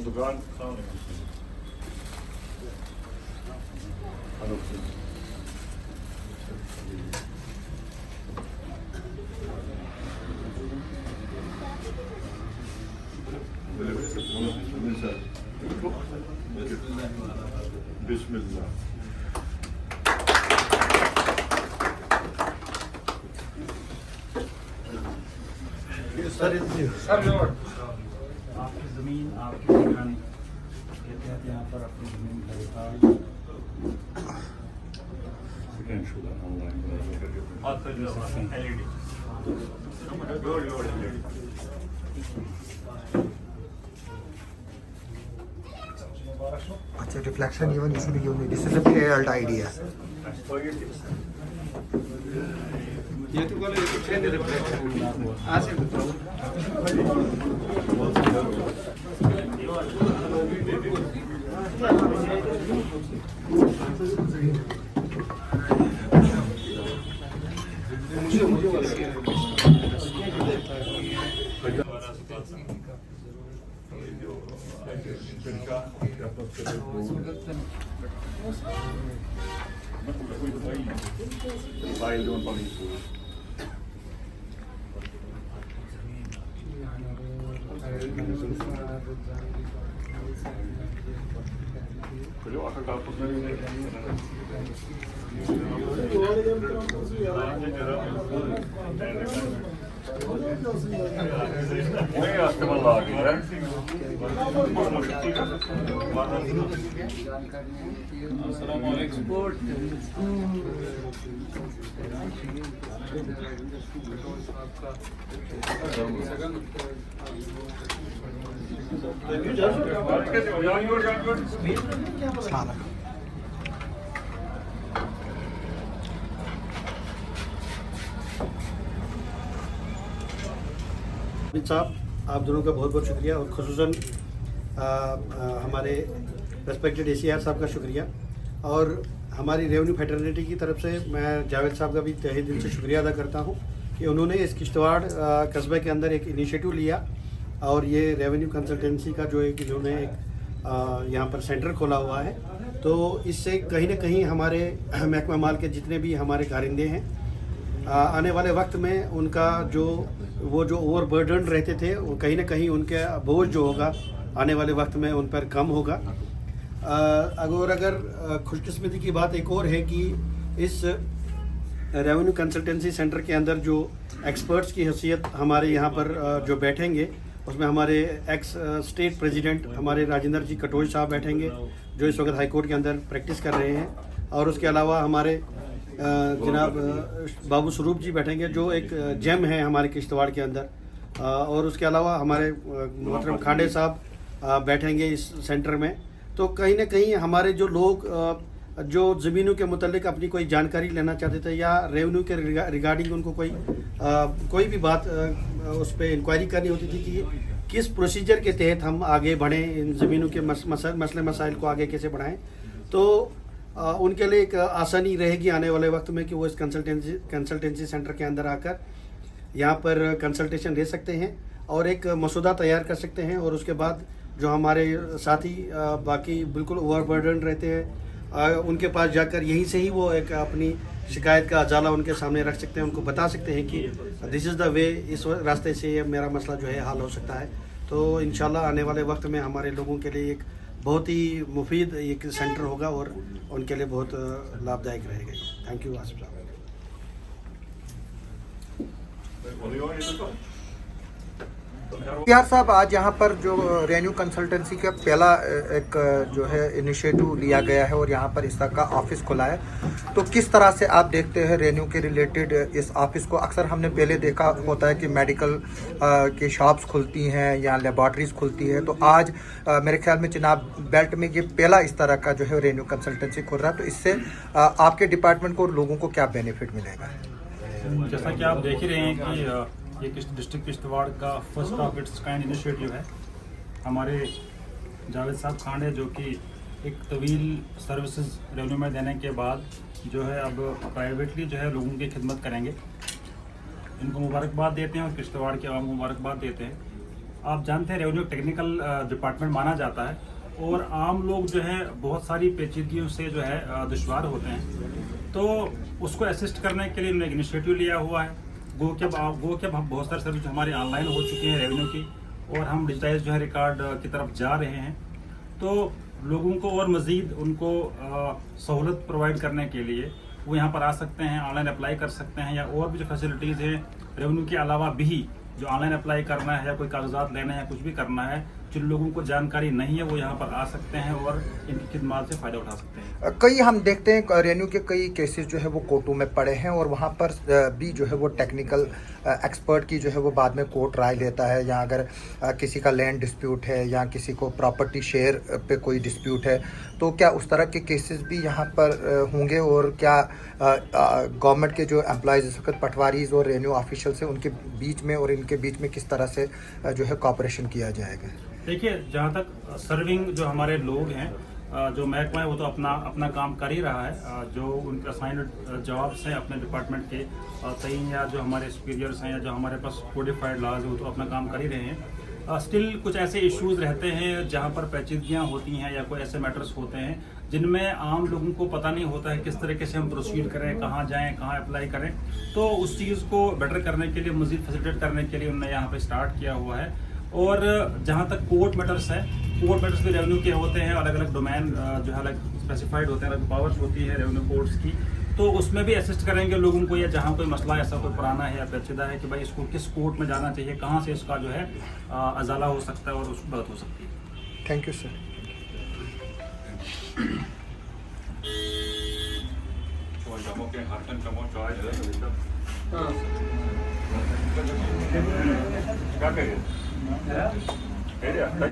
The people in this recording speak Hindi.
दुकान बिस्मिल्लाह। सर आपकी ज़मीन आपकी दुकान कहते हैं यहाँ पर अपनी ज़मीन खरीदा अच्छा reflection even you should give me this is a very old idea ये तो बोले ये ट्रेंड रिफ्लेक्शन आ से साहब आप दोनों का बहुत बहुत शुक्रिया और ख़ुसूसन हमारे रेस्पेक्टेड ACR साहब का शुक्रिया और हमारी रेवेन्यू फेटर्निटी की तरफ से मैं जावेद साहब का भी तहे दिल से शुक्रिया अदा करता हूं कि उन्होंने इस किश्तवाड़ कस्बे के अंदर एक इनिशिएटिव लिया और ये रेवेन्यू कंसल्टेंसी का जो एक इन्होंने एक यहाँ पर सेंटर खोला हुआ है। तो इससे कहीं ना कहीं हमारे महकमा माल के जितने भी हमारे कारिंदे हैं आने वाले वक्त में उनका जो ओवरबर्डन रहते थे वो कहीं ना कहीं उनके बोझ जो होगा आने वाले वक्त में उन पर कम होगा। अगर खुशकिस्मती की बात एक और है कि इस रेवेन्यू कंसल्टेंसी सेंटर के अंदर जो एक्सपर्ट्स की हैसियत हमारे यहाँ पर जो बैठेंगे उसमें हमारे एक्स स्टेट प्रेसिडेंट हमारे राजेंद्र जी कटोच साहब बैठेंगे जो इस वक्त हाई कोर्ट के अंदर प्रैक्टिस कर रहे हैं और उसके अलावा हमारे जनाब बाबू स्वरूप जी बैठेंगे जो एक जेम है हमारे किश्तवाड़ के अंदर और उसके अलावा हमारे मोहतरम खांडे साहब बैठेंगे इस सेंटर में। तो कहीं ना कहीं हमारे जो लोग जो ज़मीनों के मुतालिक अपनी कोई जानकारी लेना चाहते थे या रेवेन्यू के रिगार्डिंग उनको कोई भी बात उस पर इंक्वायरी करनी होती थी कि किस प्रोसीजर के तहत हम आगे बढ़ें, इन ज़मीनों के मसले मसाइल को आगे कैसे बढ़ाएं, तो उनके लिए एक आसानी रहेगी आने वाले वक्त में कि वो इस कंसल्टेंसी सेंटर के अंदर आकर यहाँ पर कंसल्टेशन ले सकते हैं और एक मसूदा तैयार कर सकते हैं और उसके बाद जो हमारे साथी बाकी बिल्कुल ओवरबर्डन रहते हैं उनके पास जाकर यहीं से ही वो एक अपनी शिकायत का अजाला उनके सामने रख सकते हैं, उनको बता सकते हैं कि दिस इज़ द वे, इस रास्ते से ये मेरा मसला जो है हल हो सकता है। तो इंशाल्लाह आने वाले वक्त में हमारे लोगों के लिए एक बहुत ही मुफीद एक सेंटर होगा और उनके लिए बहुत लाभदायक रहेगा। थैंक यू आसिफ साहब। यार साहब आज यहाँ पर जो रेवेन्यू कंसल्टेंसी का पहला एक जो है इनिशिएटिव लिया गया है और यहाँ पर इस तरह का ऑफिस खुला है, तो किस तरह से आप देखते हैं रेवेन्यू के रिलेटेड इस ऑफिस को? अक्सर हमने पहले देखा होता है कि मेडिकल की शॉप्स खुलती हैं या लेबॉर्ट्रीज खुलती है, तो आज मेरे ख्याल में चिनाब बेल्ट में ये पहला इस तरह का जो है रेवेन्यू कंसल्टेंसी खुल रहा है, तो इससे आपके डिपार्टमेंट को और लोगों को क्या बेनिफिट मिलेगा? जैसा कि आप देख ही रहे हैं कि ये डिस्ट्रिक्ट किश्तवाड़ का first of its kind initiative है। हमारे जावेद साहब खांडे जो कि एक तवील सर्विसेज रेवेन्यू में देने के बाद जो है अब प्राइवेटली जो है लोगों की खिदमत करेंगे, इनको मुबारकबाद देते हैं और किश्तवाड़ के आवाम को मुबारकबाद देते हैं। आप जानते हैं रेवेन्यू टेक्निकल डिपार्टमेंट माना जाता है और आम लोग जो है बहुत सारी पेचीदगियों से जो है दुश्वार होते हैं, तो उसको असिस्ट करने के लिए उन्होंने इनिशिएटिव लिया हुआ है। गो के अब हम बहुत सारे सर्विस हमारे ऑनलाइन हो चुके हैं रेवेन्यू की, और हम डिजिटाइज जो है रिकॉर्ड की तरफ जा रहे हैं। तो लोगों को और मज़ीद उनको सहूलत प्रोवाइड करने के लिए वो यहाँ पर आ सकते हैं, ऑनलाइन अप्लाई कर सकते हैं, या और भी जो फैसिलिटीज़ हैं रेवेन्यू के अलावा भी जो ऑनलाइन अप्लाई करना है या कोई कागजात लेना है या कुछ भी करना है, जिन लोगों को जानकारी नहीं है वो यहाँ पर आ सकते हैं और इनकी खिदमत से फ़ायदा उठा सकते हैं। कई हम देखते हैं रेन्यू के कई केसेस जो है वो कोर्टों में पड़े हैं और वहाँ पर भी जो है वो टेक्निकल एक्सपर्ट की जो है वो बाद में कोर्ट राय लेता है, या अगर किसी का लैंड डिस्प्यूट है या किसी को प्रॉपर्टी शेयर पे कोई डिस्प्यूट है, तो क्या उस तरह के केसेस भी यहाँ पर होंगे? और क्या गवर्नमेंट के जो एम्प्लॉयज़ इस वक्त पटवारीज और रेन्यू ऑफिशियल्स हैं उनके बीच में और इनके बीच में किस तरह से जो है कॉपरेशन किया जाएगा? देखिए, जहाँ तक सर्विंग जो हमारे लोग हैं, जो महकमा है वो तो अपना काम कर ही रहा है, जो उनके असाइंड जॉब्स हैं अपने डिपार्टमेंट के तय, या जो हमारे सुपीरियर्स हैं या जो हमारे पास कोडिफाइड लॉज है वो तो अपना काम कर ही रहे हैं। स्टिल कुछ ऐसे इश्यूज रहते हैं जहाँ पर पेचीदगियाँ होती हैं या कोई ऐसे मैटर्स होते हैं जिनमें आम लोगों को पता नहीं होता है किस तरीके से हम प्रोसीड करें, कहाँ जाएं, कहाँ अप्लाई करें। तो उस चीज़ को बेटर करने के लिए, मज़ीद फैसिलिटेट करने के लिए उन्होंने यहाँ पर स्टार्ट किया हुआ है। और जहाँ तक कोर्ट मैटर्स है, कोर्ट मैटर्स भी रेवेन्यू के होते हैं, अलग अलग डोमेन जो है अलग स्पेसिफाइड होते हैं, अलग पावर्स होती है रेवेन्यू कोर्ट्स की, तो उसमें भी असिस्ट करेंगे लोगों को, या जहाँ कोई मसला ऐसा कोई पुराना है या पेचीदा है कि भाई इसको किस कोर्ट में जाना चाहिए, कहाँ से इसका जो है अजाला हो सकता है और उसकी बात हो सकती है। Thank you sir. क्या करिए